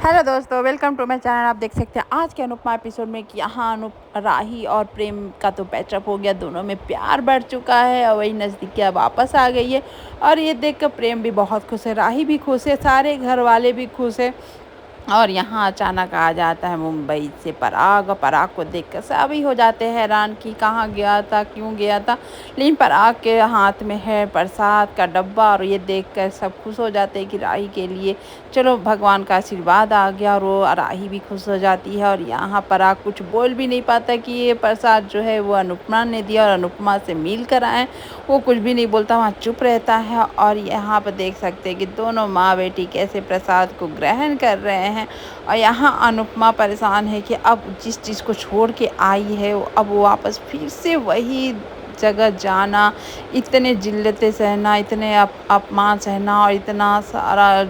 Hello दोस्तों, welcome to my channel. आप देख सकते हैं आज के अनुपमा एपिसोड में कि यहाँ राही और प्रेम का तो पैचअप हो गया, दोनों में प्यार बढ़ चुका है और वही नज़दीकियाँ वापस आ गई है। और ये देख कर प्रेम भी बहुत खुश है, राही भी खुश है, सारे घर वाले भी खुश है। और यहाँ अचानक आ जाता है मुंबई से पराग, और पराग को देखकर सभी हो जाते हैं हैरान कि कहाँ गया था, क्यों गया था। लेकिन पराग के हाथ में है प्रसाद का डब्बा, और ये देखकर सब खुश हो जाते हैं कि राही के लिए चलो भगवान का आशीर्वाद आ गया, और वो राही भी खुश हो जाती है। और यहाँ पराग कुछ बोल भी नहीं पाता कि ये प्रसाद जो है वो अनुपमा ने दिया और अनुपमा से मिल कर आए। वो कुछ भी नहीं बोलता, वहाँ चुप रहता है। और यहाँ पर देख सकते हैं कि दोनों माँ बेटी कैसे प्रसाद को ग्रहण कर रहे हैं। और यहाँ अनुपमा परेशान है कि अब जिस चीज़ को छोड़ के आई है अब वो वापस फिर से वही जगह जाना, इतने जिल्लतें सहना, इतने अपमान सहना और इतना सारा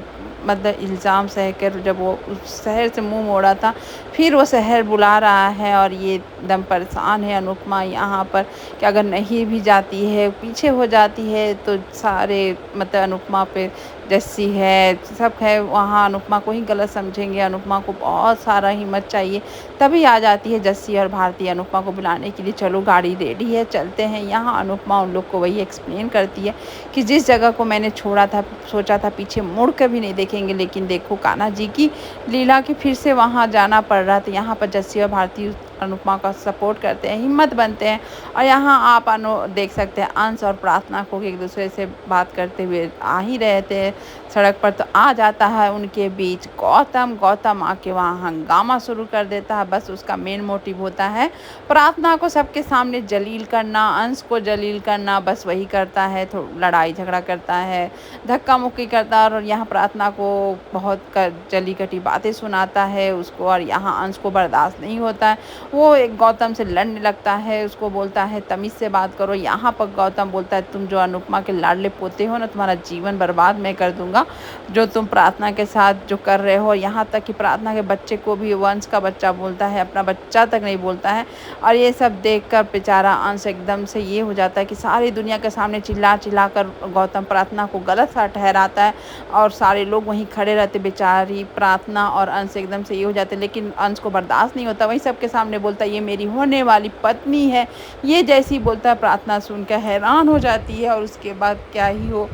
मतलब इल्ज़ाम सह कर जब वो उस शहर से मुंह मोड़ा था, फिर वो शहर बुला रहा है। और ये एकदम परेशान है अनुपमा यहाँ पर कि अगर नहीं भी जाती है, पीछे हो जाती है, तो सारे मतलब अनुपमा पे जस्सी है, सब है वहाँ अनुपमा को ही गलत समझेंगे। अनुपमा को बहुत सारा हिम्मत चाहिए, तभी आ जाती है जस्सी और भारती अनुपमा को बुलाने के लिए। चलो गाड़ी रेडी है, चलते हैं। यहाँ अनुपमा उन लोग को वही एक्सप्लेन करती है कि जिस जगह को मैंने छोड़ा था, सोचा था पीछे मुड़ कर भी नहीं देखेंगे, लेकिन देखो कान्हा जी की लीला कि फिर से वहाँ जाना पड़ रहा था। यहाँ पर जस्सी और भारती अनुपमा का सपोर्ट करते हैं, हिम्मत बनते हैं। और यहाँ आप देख सकते हैं अंश और प्रार्थना को एक दूसरे से बात करते हुए आ ही रहे थे सड़क पर, तो आ जाता है उनके बीच गौतम आके वहाँ हंगामा शुरू कर देता है। बस उसका मेन मोटिव होता है प्रार्थना को सबके सामने जलील करना, अंश को जलील करना, बस वही करता है। लड़ाई झगड़ा करता है, धक्का मुक्की करता है, और यहाँ प्रार्थना को बहुत जली कटी बातें सुनाता है उसको। और यहाँ अंश को बर्दाश्त नहीं होता है, वो एक गौतम से लड़ने लगता है, उसको बोलता है तमीज़ से बात करो। यहाँ पर गौतम बोलता है तुम जो अनुपमा के लाडले पोते हो ना, तुम्हारा जीवन बर्बाद मैं कर दूंगा जो तुम प्रार्थना के साथ जो कर रहे हो। यहाँ तक कि प्रार्थना के बच्चे को भी वंश का बच्चा बोलता है, अपना बच्चा तक नहीं बोलता है। और ये सब देखकर बेचारा अंश एकदम से ये हो जाता है कि सारी दुनिया के सामने चिल्ला चिल्ला कर गौतम प्रार्थना को गलत सा ठहराता है, और सारे लोग वहीं खड़े रहते। बेचारी प्रार्थना और अंश एकदम से ये हो जाते, लेकिन अंश को बर्दाश्त नहीं होता, वहीं सबके सामने बोलता है ये मेरी होने वाली पत्नी है। ये जैसी बोलता है प्रार्थना सुनकर हैरान हो जाती है। और उसके बाद क्या ही हो,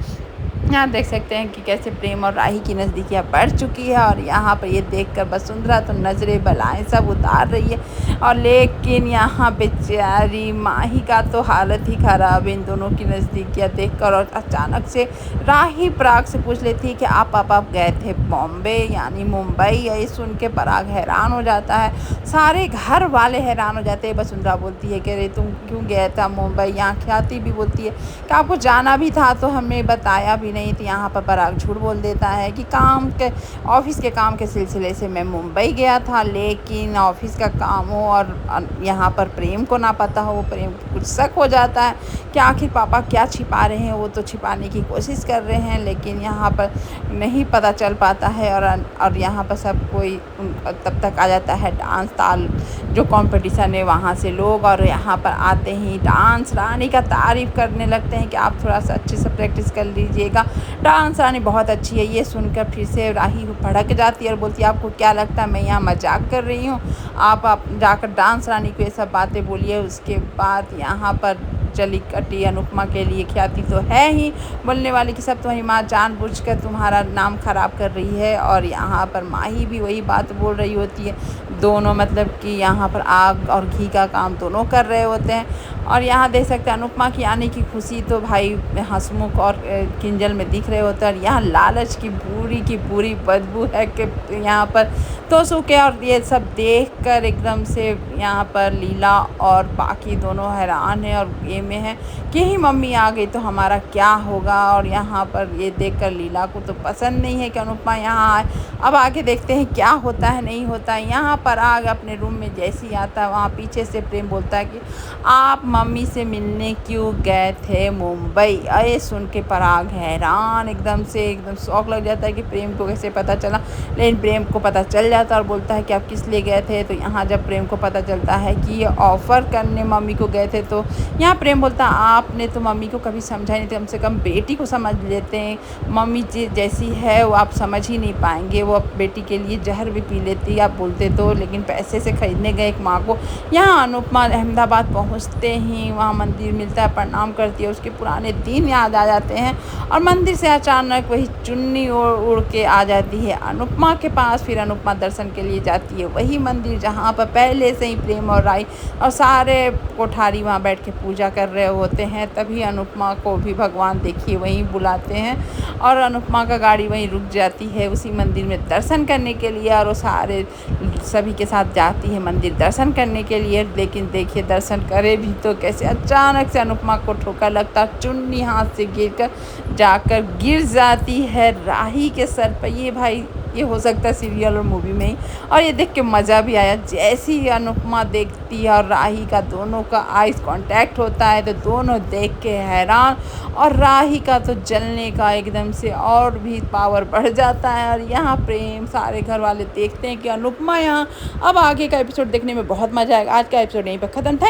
यहाँ देख सकते हैं कि कैसे प्रेम और राही की नज़दीकियाँ बढ़ चुकी है। और यहाँ पर ये देखकर वसुंधरा तो नज़रें बलाएं सब उतार रही है। और लेकिन यहाँ बेचारी माही का तो हालत ही ख़राब है इन दोनों की नज़दीकियाँ देखकर। और अचानक से राही पराग से पूछ लेती है कि आप पापा गए थे बॉम्बे यानी मुंबई। ये सुन के पराग हैरान हो जाता है, सारे घर वाले हैरान हो जाते हैं। वसुंधरा बोलती है कि अरे तुम क्यों गया था मुंबई। यहाँ ख्याति भी बोलती है कि आपको जाना भी था तो हमें बताया भी नहीं। तो यहाँ पर पराग झूठ बोल देता है कि ऑफिस के काम के सिलसिले से मैं मुंबई गया था, लेकिन ऑफिस का काम हो और यहाँ पर प्रेम को ना पता हो। प्रेम को कुछ शक हो जाता है कि आखिर पापा क्या छिपा रहे हैं। वो तो छिपाने की कोशिश कर रहे हैं, लेकिन यहाँ पर नहीं पता चल पाता है। और यहाँ पर सब कोई तब तक आ जाता है डांस ताल जो कंपटीशन है वहाँ से लोग, और यहाँ पर आते ही डांस रानी का तारीफ़ करने लगते हैं कि आप थोड़ा सा अच्छे से प्रैक्टिस कर लीजिएगा, डांस रानी बहुत अच्छी है। ये सुनकर फिर से राही भड़क जाती है और बोलती है आपको क्या लगता है मैं यहाँ मजाक कर रही हूँ। आप जाकर डांस रानी को ये सब बातें बोलिए। उसके बाद यहाँ पर चली कटी अनुपमा के लिए ख्याति तो है ही बोलने वाली कि सब तुम्हारी माँ जानबूझकर तुम्हारा नाम ख़राब कर रही है। और यहाँ पर माही भी वही बात बोल रही होती है, दोनों मतलब कि यहाँ पर आग और घी का काम दोनों कर रहे होते हैं। और यहाँ देख सकते हैं अनुपमा की आने की खुशी तो भाई हंसमुख और किंजल में दिख रहे होते हैं। और यहाँ लालच की पूरी बदबू है कि यहाँ पर तो सुखे। और ये सब देखकर एकदम से यहाँ पर लीला और बाकी दोनों हैरान हैं और ये में है कि ही मम्मी आ गई तो हमारा क्या होगा। और यहाँ पर ये देखकर लीला को तो पसंद नहीं है कि अनुपमा यहाँ आए। अब आगे देखते हैं क्या होता है नहीं होता है। यहाँ पर आग अपने रूम में जैसे ही आता है, वहाँ पीछे से प्रेम बोलता है कि आप मम्मी से मिलने क्यों गए थे मुंबई। ये सुन के पराग हैरान, एकदम शौक लग जाता है कि प्रेम को कैसे पता चला। लेकिन प्रेम को पता चल जाता है और बोलता है कि आप किस लिए गए थे। तो यहाँ जब प्रेम को पता चलता है कि ये ऑफ़र करने मम्मी को गए थे, तो यहाँ प्रेम बोलता है आपने तो मम्मी को कभी समझा ही नहीं, कम से कम बेटी को समझ लेते हैं। मम्मी जैसी है वो आप समझ ही नहीं पाएंगे। वो बेटी के लिए जहर भी पी लेती आप बोलते तो, लेकिन पैसे से खरीदने गए एक माँ को। यहाँ अनुपमा अहमदाबाद पहुँचते ही वहाँ मंदिर मिलता है, प्रणाम करती है, उसके पुराने दिन याद आ जाते हैं और मंदिर से अचानक वही चुन्नी उड़ के आ जाती है अनुपमा के पास। फिर अनुपमा दर्शन के लिए जाती है वही मंदिर जहाँ पर पहले से ही प्रेम और राही और सारे कोठारी वहाँ बैठ के पूजा कर रहे होते हैं। तभी अनुपमा को भी भगवान देखिए वहीं बुलाते हैं और अनुपमा का गाड़ी वहीं रुक जाती है उसी मंदिर में दर्शन करने के लिए, और वो सारे सभी के साथ जाती है मंदिर दर्शन करने के लिए। लेकिन देखिए दर्शन करे भी तो कैसे अचानक से अनुपमा को ठोकर लगता, चुन्नी हाथ से जाकर गिर जाती है राही के सर पर। ये भाई ये हो सकता है सीरियल और मूवी में ही, और ये देख के मज़ा भी आया। जैसी ही अनुपमा देखती है और राही का दोनों का आइस कांटेक्ट होता है तो दोनों देख के हैरान, और राही का तो जलने का एकदम से और भी पावर बढ़ जाता है। और यहाँ प्रेम सारे घर वाले देखते हैं कि अनुपमा यहाँ। अब आगे का एपिसोड देखने में बहुत मज़ा आएगा। आज का एपिसोड यहीं पर ख़त्म। थैंक